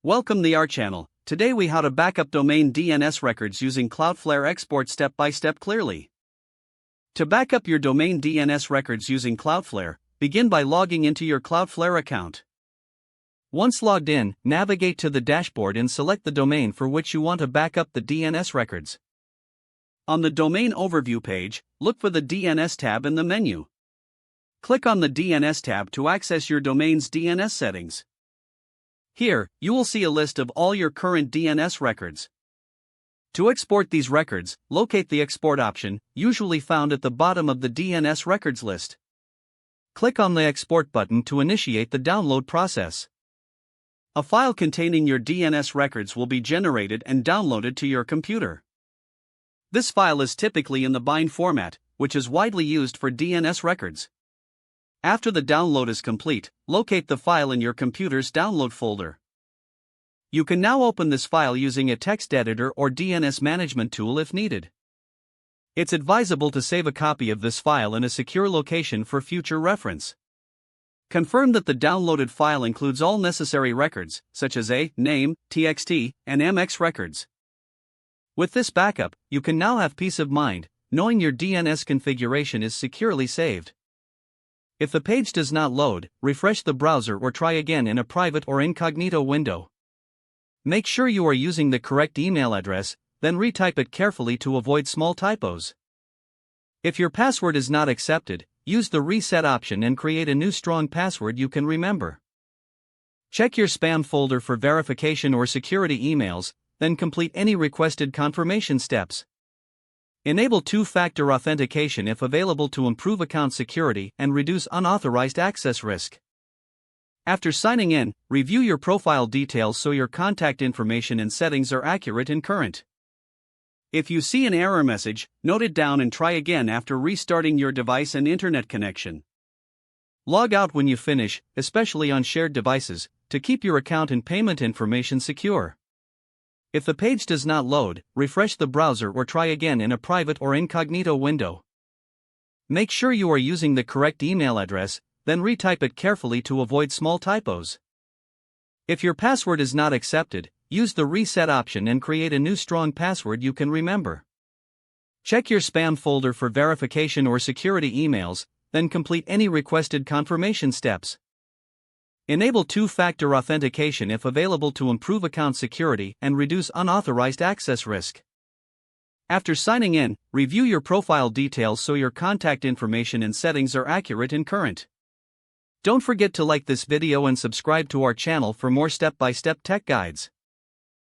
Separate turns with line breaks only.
Welcome to our channel. Today we how to backup domain DNS records using Cloudflare export step by step clearly. To backup your domain DNS records using Cloudflare, begin by logging into your Cloudflare account. Once logged in, navigate to the dashboard and select the domain for which you want to backup the DNS records. On the domain overview page, look for the DNS tab in the menu. Click on the DNS tab to access your domain's DNS settings. Here, you will see a list of all your current DNS records. To export these records, locate the export option, usually found at the bottom of the DNS records list. Click on the export button to initiate the download process. A file containing your DNS records will be generated and downloaded to your computer. This file is typically in the bind format, which is widely used for DNS records. After the download is complete, locate the file in your computer's download folder. You can now open this file using a text editor or DNS management tool if needed. It's advisable to save a copy of this file in a secure location for future reference. Confirm that the downloaded file includes all necessary records, such as name, txt, and mx records. With this backup, you can now have peace of mind, knowing your DNS configuration is securely saved. If the page does not load, refresh the browser or try again in a private or incognito window. Make sure you are using the correct email address, then retype it carefully to avoid small typos. If your password is not accepted, use the reset option and create a new strong password you can remember. Check your spam folder for verification or security emails, then complete any requested confirmation steps. Enable two-factor authentication if available to improve account security and reduce unauthorized access risk. After signing in, review your profile details so your contact information and settings are accurate and current. If you see an error message, note it down and try again after restarting your device and internet connection. Log out when you finish, especially on shared devices, to keep your account and payment information secure. If the page does not load, refresh the browser or try again in a private or incognito window. Make sure you are using the correct email address, then retype it carefully to avoid small typos. If your password is not accepted, use the reset option and create a new strong password you can remember. Check your spam folder for verification or security emails, then complete any requested confirmation steps. Enable two-factor authentication if available to improve account security and reduce unauthorized access risk. After signing in, review your profile details so your contact information and settings are accurate and current. Don't forget to like this video and subscribe to our channel for more step-by-step tech guides.